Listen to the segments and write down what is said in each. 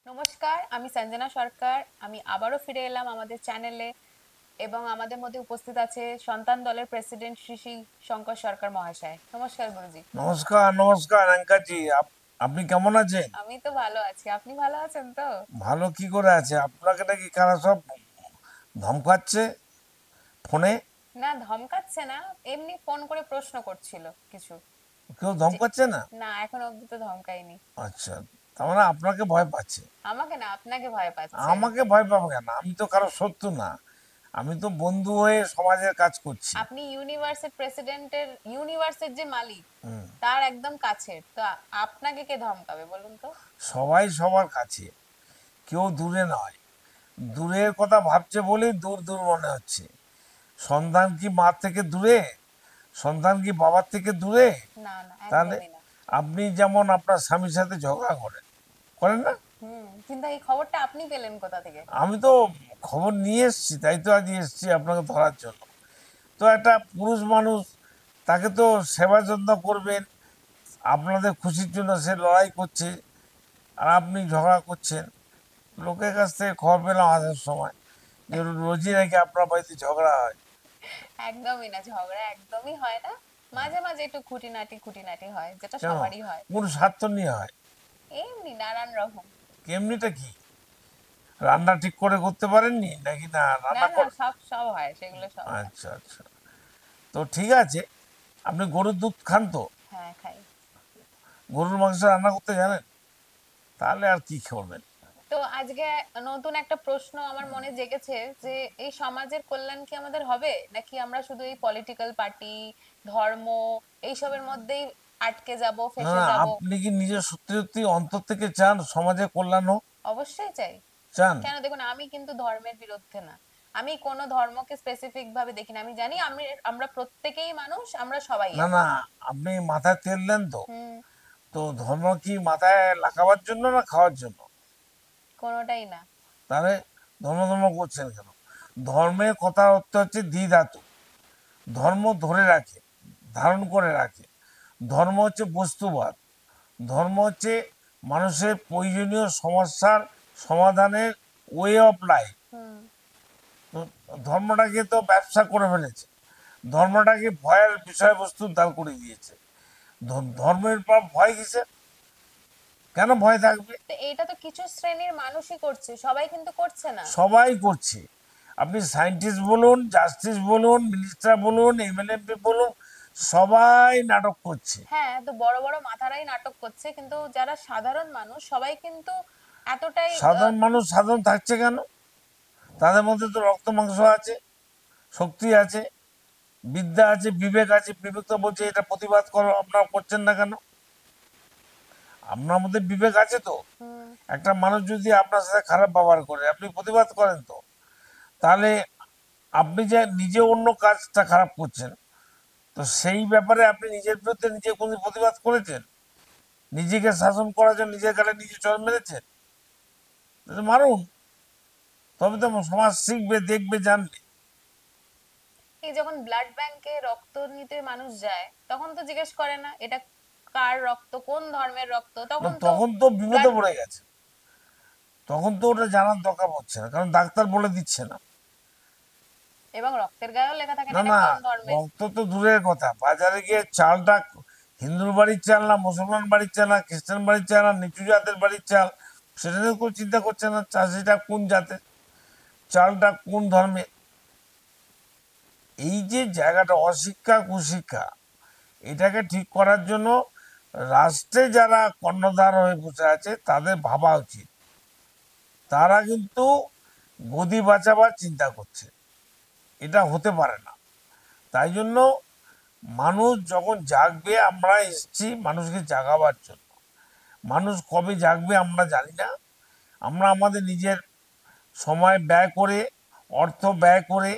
নমস্কার, আমি সঞ্জনা সরকার। আমি আবারও ফিরে এলাম আমাদের চ্যানেলে এবং আমাদের মধ্যে উপস্থিত আছে সন্তান দলের প্রেসিডেন্ট শ্রী শ্রী শঙ্কর সরকার মহাশয়। নমস্কার গুরুজি। নমস্কার নমস্কার অঙ্কাজি, আপনি কেমন আছেন? আমি তো ভালো আছি, আপনি ভালো আছেন তো? ভালো কি করে আছে? আপনাকে নাকি কারা সব ধমকাচ্ছে ফোনে? না, ধমকাচ্ছে না, এমনি ফোন করে প্রশ্ন করছিল কিছু। কেউ যে ধমকাচ্ছে না? না, এখন অব্দি তো ধমকায়নি। আচ্ছা, তার মানে আপনাকে ভয় পাচ্ছে। আমাকে না, আপনাকে ভয় পাচ্ছে। আমাকে ভয় পাবো কেন? আমি তো কারো শত্রু না, আমি তো বন্ধু হয়ে সমাজের কাজ করছি। আপনি ইউনিভার্সের যে মালিক, হুম। তার একদম কাছের তো। আপনাকে কে ধমকাবে বলুন তো? সবাই সবার কাছে, কেউ দূরে নয়। দূরের কথা ভাবছে বলেই দূর দূর মনে হচ্ছে। সন্তান কি মা থেকে দূরে? সন্তান কি বাবার থেকে দূরে? না না, তাহলে একদমই না। আপনি যেমন আপনার স্বামীর সাথে ঝগড়া করেন, করেন না? কিন্তু এই খবরটা আপনি পেলেন কোথা থেকে? আমি তো খবর নিয়ে এসেছি, তাই তো আজ এসেছি আপনাকে ধরার জন্য। তো একটা পুরুষ মানুষ, তাকে তো সেবা যত্ন করবেন। আপনাদের খুশির জন্য সে লড়াই করছে, আর আপনি ঝগড়া করছেন। লোকের কাছ থেকে খবর পেলাম আসার সময় যে রোজই নাকি আপনার বাড়িতে ঝগড়া হয়। একদমই না, ঝগড়া একদমই হয় না। মাঝে মাঝে একটু খুঁটিনাটি খুঁটিনাটি হয়, যেটা কেন? সবারই হয়। কোন স্বার্থ নিয়ে হয়? এমনি নানান রকম। কেমনিটা কি? রান্না ঠিক করে করতে পারেননি নাকি? না, না রান্না না, কর। সব সব হয়, সেগুলো সব হয়। আচ্ছা আচ্ছা, তো ঠিক আছে। আপনি গরুর দুধ খান তো? হ্যাঁ, খাই। গরুর মাংস রান্না করতে জানেন? তাহলে আর কি করবেন? তো আজকে নতুন একটা প্রশ্ন আমার মনে জেগেছে, যে এই সমাজের কল্যাণ কি আমাদের হবে, নাকি আমরা শুধু এই পলিটিক্যাল পার্টি, ধর্ম, এইসবের মধ্যেই আটকে যাব, না ফেঁসে না, যাব? আপনি কি নিজে সত্যি সত্যি অন্তর থেকে চান সমাজের কল্যাণ হোক? অবশ্যই চাই। চান? কেন, দেখুন, আমি কিন্তু ধর্মের বিরুদ্ধে না। আমি কোনো ধর্মকে স্পেসিফিক ভাবে দেখি না। আমি জানি আমরা প্রত্যেকেই মানুষ, আমরা সবাই না এক। না, আপনি মাথায় তেল দেন তো? হুম। তো ধর্ম কি মাথায় লাগাবার জন্য না খাওয়ার জন্য? কোনোটাই না। তাহলে ধর্ম ধর্ম করছেন কেন? ধর্মের কথার অর্থ হচ্ছে দ্বি ধাতু। ধর্ম ধরে রাখে, ধারণ করে রাখে। ধর্ম হচ্ছে বস্তুবাদ। ধর্ম হচ্ছে মানুষের প্রয়োজনীয় সমস্যার সমাধানের ওয়ে অফ লাইফ। হুম। তো ধর্মটাকে তো ব্যবসা করে ফেলেছে, ধর্মটাকে ভয়ের বিষয়বস্তু দাঁড় করে দিয়েছে। ধর্মের পর ভয় কিসের? কেন ভয় থাকবে? তো এটা তো কিছু শ্রেণীর মানুষই করছে, সবাই কিন্তু করছে না। সবাই করছে। আপনি সায়েন্টিস্ট বলুন, জাস্টিস বলুন, মিনিস্টার বলুন, এমএলএমপি বলুন, সবাই নাটক করছে। হ্যাঁ, তো বড় বড় মাথারাই নাটক করছে, কিন্তু যারা সাধারণ মানুষ সবাই কিন্তু এতটাই সাধারণ মানুষ সাধারণ থাকছে কেন? তাদের মধ্যে তো রক্ত মাংস আছে, শক্তি আছে, বিদ্যা আছে, বিবেক আছে। বিবেক তো বলছে এটা প্রতিবাদ করো, আপনারা করছেন না কেন? আপনার মধ্যে বিবেক আছে তো? হুম, একটা মানুষ যদি আপনার সাথে খারাপ ব্যবহার করে, আপনি প্রতিবাদ করেন তো? তাহলে আপনি যে নিজে অন্য কাজটা খারাপ করছেন, তো সেই ব্যাপারে আপনি নিজের বিরুদ্ধে নিজে কোনো প্রতিবাদ করেছেন? নিজেকে শাসন করার জন্য নিজের গালে নিজে চড় মেরেছেন? তাহলে মারুন, তবে তো সমাজ শিখবে, দেখবে, জানবে। এই যখন ব্লাড ব্যাংকে রক্ত নিতে মানুষ যায়, তখন তো জিজ্ঞেস করে না এটা কার রক্ত, কোন ধর্মের রক্ত, না, তখন তো তখন তো বিপদে ব্লাড। পড়ে গেছে। তখন তো ওটা জানার দরকার পড়ছে না, কারণ ডাক্তার বলে দিচ্ছে না। এবং রক্তের গায়েও লেখা থাকে না না এটা না, কোন ধর্মের। রক্ত তো দূরের কথা, বাজারে গিয়ে চালটা হিন্দুর বাড়ির চাল না মুসলমান বাড়ির চাল না খ্রিস্টান বাড়ির চাল না নিচু জাতের বাড়ির চাল, সেটা নিয়ে কোনো চিন্তা করছে না। চাষিটা কোন জাতের, চালটা কোন ধর্মের। এই যে জায়গাটা অশিক্ষা কুশিক্ষা, এটাকে ঠিক করার জন্য রাষ্ট্রে যারা কর্ণধার হয়ে বসে আছে তাদের ভাবা উচিত। তারা কিন্তু গদি বাঁচাবার চিন্তা করছে, এটা হতে পারে না। তাই জন্য মানুষ যখন জাগবে, আমরা এসেছি মানুষকে জাগাবার জন্য। মানুষ কবে জাগবে আমরা জানি না। আমরা আমাদের নিজের সময় ব্যয় করে, অর্থ ব্যয় করে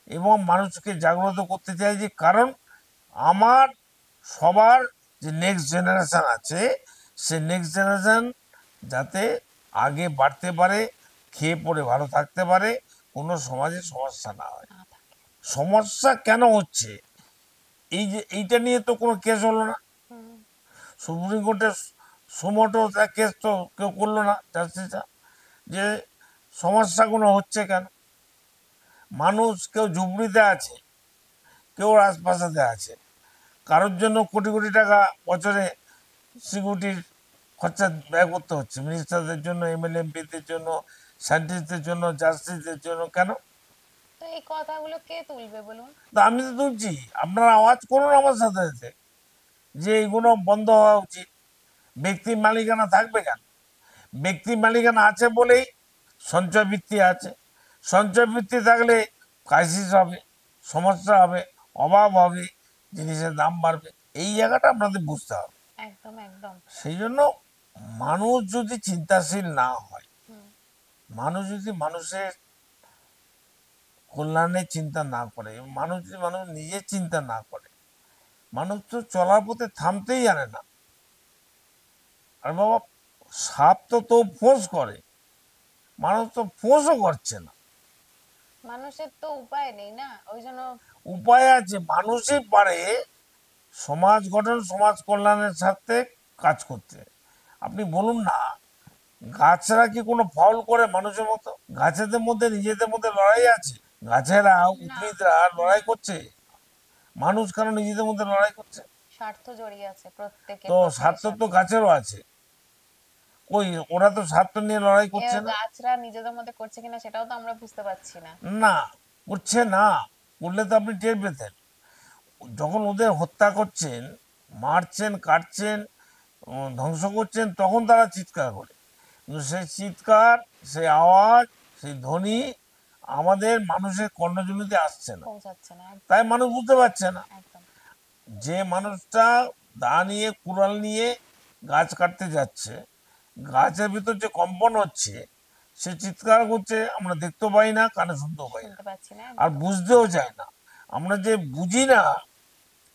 এবং মানুষকে জাগ্রত করতে চাইছি, কারণ আমার সবার যে নেক্সট জেনারেশন আছে, সে নেক্সট জেনারেশন যাতে আগে বাড়তে পারে, খেয়ে পড়ে ভালো থাকতে পারে, কোনো সমাজে সমস্যা না হয়। না থাকে। সমস্যা কেন হচ্ছে, এই যে এইটা নিয়ে তো কোনো কেস হলো না। হুম। সুপ্রিম কোর্টে সুমোটো কেস তো কেউ করলো না, জাস্টিসটা। যে সমস্যাগুলো হচ্ছে কেন। মানুষ কেউ ঝুপড়িতে আছে, কেউ রাজপ্রাসাদে আছে, কারোর জন্য কোটি কোটি টাকা বছরে সিকিউরিটির খরচা ব্যয় করতে হচ্ছে, মিনিস্টারদের জন্য, এমএলএ এমপিদের জন্য, সায়েন্টিস্টদের জন্য, জাস্টিসদের জন্য। কেন? তো এই কথাগুলো কে তুলবে বলুন? তা আমি তো তুলছি, আপনারা আওয়াজ করুন আমার সাথে সাথে যে এইগুলো বন্ধ হওয়া উচিত। ব্যক্তি মালিকানা থাকবে কেন? ব্যক্তি মালিকানা আছে বলেই সঞ্চয় বৃত্তি আছে। সঞ্চয় বৃত্তি থাকলে ক্রাইসিস হবে, সমস্যা হবে, অভাব হবে, জিনিসের দাম বাড়বে। এই জায়গাটা আপনাদের বুঝতে হবে। একদম একদম। সেই জন্য মানুষ যদি চিন্তাশীল না হয়, হুম। মানুষ যদি মানুষের কল্যাণের চিন্তা না করে, মানুষ যদি মানুষ নিজের চিন্তা না করে, মানুষ তো চলার পথে থামতেই জানে না। আর বাবা, সাপ তো ফোঁস করে, মানুষ তো ফোঁসও করছে না। মানুষের তো উপায় নেই না, ওই জন্য। উপায় আছে, মানুষই পারে সমাজ গঠন, সমাজ কল্যাণের সাথে কাজ করতে। আপনি বলুন না, গাছরা কি কোনো ফল করে মানুষের মতো? গাছেদের মধ্যে নিজেদের মধ্যে লড়াই আছে, গাছেরা না। উদ্ভিদরা লড়াই হুম। করছে। মানুষ কেন নিজেদের মধ্যে লড়াই করছে? স্বার্থ জড়িয়ে আছে প্রত্যেকের তো প্রত্যেকের স্বার্থ তো সাথে। গাছেরও আছে। কই, ওরা তো স্বার্থ নিয়ে লড়াই এ করছে না। গাছরা নিজেদের মধ্যে করছে কিনা সেটাও তো আমরা বুঝতে পারছি না। না, করছে না। করলে তো আপনি টের পেতেন। যখন ওদের হত্যা করছেন, মারছেন, কাটছেন, ধ্বংস করছেন, তখন তারা চিৎকার করে। কিন্তু সেই চিৎকার, সেই আওয়াজ, সেই ধ্বনি আমাদের মানুষের কর্ণজনীতে আসছে না। পৌঁছাচ্ছে না একদম। তাই মানুষ বুঝতে পারছে না। একদম। যে মানুষটা দা নিয়ে, কুড়াল নিয়ে গাছ কাটতে যাচ্ছে, গাছের ভিতর যে কম্পন হচ্ছে, সে চিৎকার করছে, আমরা দেখতেও পাই না, কানে শুনতেও পাই না, শুনতে পাচ্ছি না আর একদম। বুঝতেও চাই না। আমরা যে বুঝি না,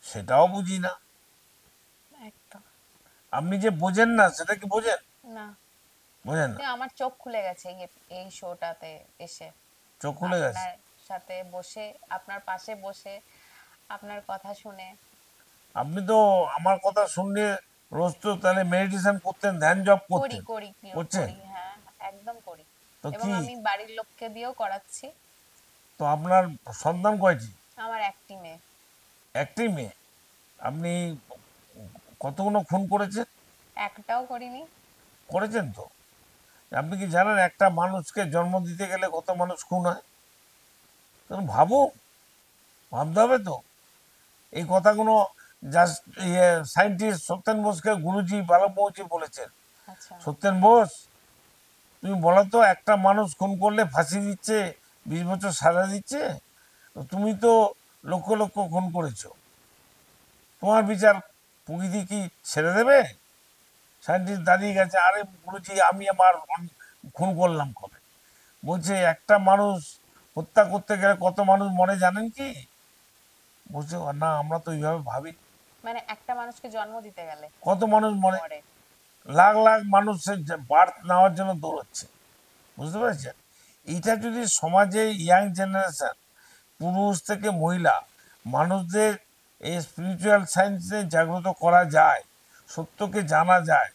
সেটাও বুঝি না। একদম। আপনি যে বোঝেন না, সেটা কি বোঝেন? না। বোঝেন না। আমার চোখ খুলে গেছে এই শোটাতে এসে, চোখ খুলে গেছে। আপনার সাথে বসে, আপনার পাশে বসে, আপনার কথা শুনে। আপনি তো আমার কথা শুনলে রোজ তো তাহলে মেডিটেশন করতেন, ধ্যান জপ করি করতেন। করি করছেন? করি, হ্যাঁ। একদম করি। তো এবং কি, আমি বাড়ির লোককে দিয়েও করাচ্ছি। তো আপনার সন্তান কয়টি? আমার একটি মেয়ে। একটি মেয়ে। আপনি কতগুলো খুন করেছেন? একটাও করিনি। করেছেন তো। আপনি কি জানেন একটা মানুষকে জন্ম দিতে গেলে কত মানুষ খুন হয়? তখন ভাবুন, ভাবতে হবে তো। এই কথাগুলো জাস্ট সায়েন্টিস্ট সত্যেন বোসকে গুরুজি বালকমৌজি বলেছেন। আচ্ছা। সত্যেন বোস, তুমি বলো তো, একটা মানুষ খুন করলে ফাঁসি দিচ্ছে, 20 বছর সাজা দিচ্ছে, তো তুমি তো লক্ষ লক্ষ খুন করেছো, তোমার বিচার প্রকৃতি কি ছেড়ে দেবে? সায়েন্টিস্ট দাঁড়িয়ে গেছে, আরে গুরুজি আমি আমার খুন করলাম কবে? বলছে একটা মানুষ হত্যা করতে গেলে কত মানুষ মরে জানেন কি? বলছে না, আমরা তো এইভাবে ভাবি। মানে একটা মানুষকে জন্ম দিতে গেলে কত মানুষ মরে? মরে। লাখ লাখ মানুষের বার্থ নেওয়ার জন্য দৌড়চ্ছে। বুঝতে পেরেছেন? এইটা যদি সমাজে ইয়াং জেনারেশন, পুরুষ থেকে মহিলা, মানুষদের এই স্পিরিচুয়াল সায়েন্সে জাগ্রত করা যায়, সত্যকে জানা যায়,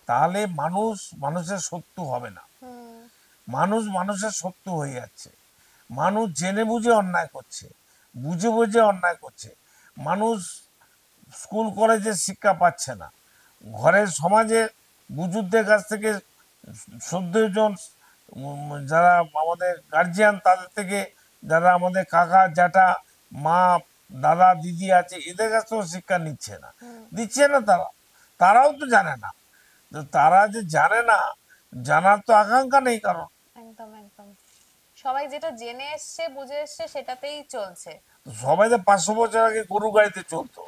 তাহলে মানুষ মানুষের শত্রু হবে না। হুম। মানুষ মানুষের শত্রু হয়ে যাচ্ছে। মানুষ জেনে বুঝে অন্যায় করছে, বুঝে বুঝে অন্যায় করছে। মানুষ স্কুল কলেজে শিক্ষা পাচ্ছে না, ঘরের সমাজে বুজুর্গদের কাছ থেকে, শ্রদ্ধেয়জন যারা আমাদের গার্জিয়ান, তাদের থেকে, যারা আমাদের কাকা জ্যাঠা, মা, দাদা, দিদি আছে, এদের কাছ থেকেও শিক্ষা নিচ্ছে না। হুম। দিচ্ছে না তারা। তারাও তো জানে না। তো তারা যে জানে না, জানার তো আকাঙ্ক্ষা নেই কারণ। একদম একদম। সবাই যেটা জেনে এসছে বুঝে এসছে সেটাতেই চলছে। তো সবাই তো 500 বছর আগে গরু গাড়িতে চলতো,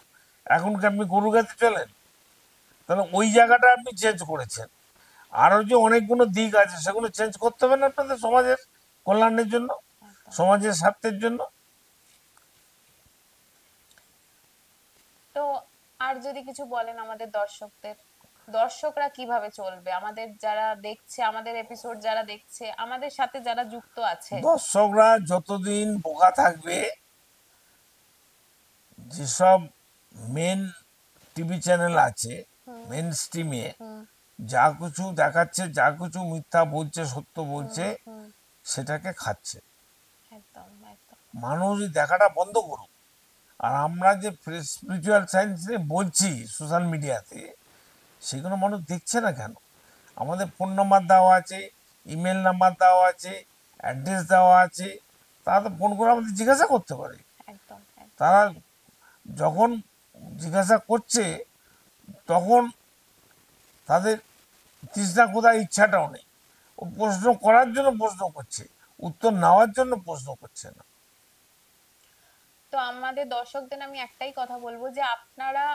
এখন কি আপনি গরু গাড়িতে চলেন? তাহলে ওই জায়গাটা আপনি চেঞ্জ করেছেন। আরো যে অনেকগুলো দিক আছে, সেগুলো চেঞ্জ করতে হবে না আপনাদের সমাজের কল্যাণের জন্য, একদম। সমাজের স্বার্থের জন্য। তো আর যদি কিছু বলেন আমাদের দর্শকদের, দর্শকরা কিভাবে চলবে, আমাদের যারা দেখছে, আমাদের এপিসোড যারা দেখছে, আমাদের সাথে যারা যুক্ত আছে। দর্শকরা যতদিন বোকা থাকবে, যেসব মেন টিভি চ্যানেল আছে, হুম। মেন স্ট্রিমে, হুম। যা কিছু দেখাচ্ছে, যা কিছু মিথ্যা বলছে, সত্য বলছে, হুম। সেটাকে খাচ্ছে। একদম একদম। মানুষ এই দেখাটা বন্ধ করুক। আর আমরা যে স্পিরিচুয়াল সায়েন্স নিয়ে বলছি সোশ্যাল মিডিয়াতে, সেগুলো মানুষ দেখছে না কেন? আমাদের ফোন নাম্বার দেওয়া আছে, ইমেল নাম্বার দেওয়া আছে, অ্যাড্রেস দেওয়া আছে, তারা তো ফোন করে আমাদের জিজ্ঞাসা করতে পারে। একদম একদম। তারা যখন জিজ্ঞাসা করছে, তখন তাদের তৃষ্ণা কোথায়, ইচ্ছাটাও নেই। ও প্রশ্ন করার জন্য প্রশ্ন করছে, উত্তর নেওয়ার জন্য প্রশ্ন করছে না। তো আমাদের দর্শকদের আমি একটাই কথা বলবো যে আপনারা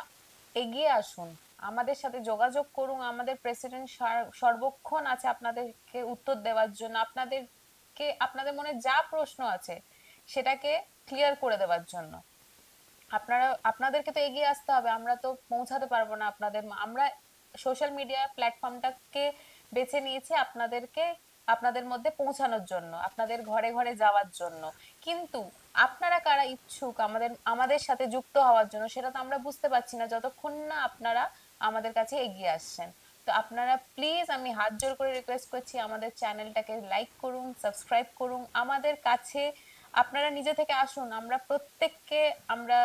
এগিয়ে আসুন, আমাদের সাথে যোগাযোগ করুন। আমাদের প্রেসিডেন্ট সর্বক্ষণ আছে আপনাদেরকে উত্তর দেওয়ার জন্য, আপনাদেরকে আপনাদের মনে যা প্রশ্ন আছে সেটাকে ক্লিয়ার করে দেওয়ার জন্য। আপনাদেরকে তো এগিয়ে আসতে হবে, আমরা তো পৌঁছাতে পারবো না আপনাদের। আমরা সোশ্যাল মিডিয়া প্ল্যাটফর্মটাকে বেছে নিয়েছি আপনাদেরকে, আপনাদের মধ্যে পৌঁছানোর জন্য, আপনাদের ঘরে ঘরে যাওয়ার জন্য। কিন্তু আপনারা কারা ইচ্ছুক আমাদের আমাদের সাথে যুক্ত হওয়ার জন্য, সেটা তো আমরা বুঝতে পারছি না যতক্ষণ না আপনারা আমাদের কাছে এগিয়ে আসছেন। তো আপনারা প্লিজ, আমি হাত জোড় করে রিকোয়েস্ট করছি, আমাদের চ্যানেলটাকে লাইক করুন, সাবস্ক্রাইব করুন। আমাদের কাছে আপনারা নিজে থেকে আসুন, আমরা প্রত্যেককে আমরা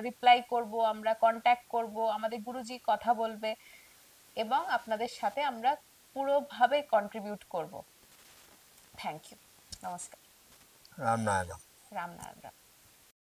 রিপ্লাই করব, আমরা কন্ট্যাক্ট করব, আমাদের গুরুজি কথা বলবে এবং আপনাদের সাথে আমরা পুরোভাবে কন্ট্রিবিউট করব। Thank you. নমস্কার। রাম নারায়ণ। রাম নারায়ণ।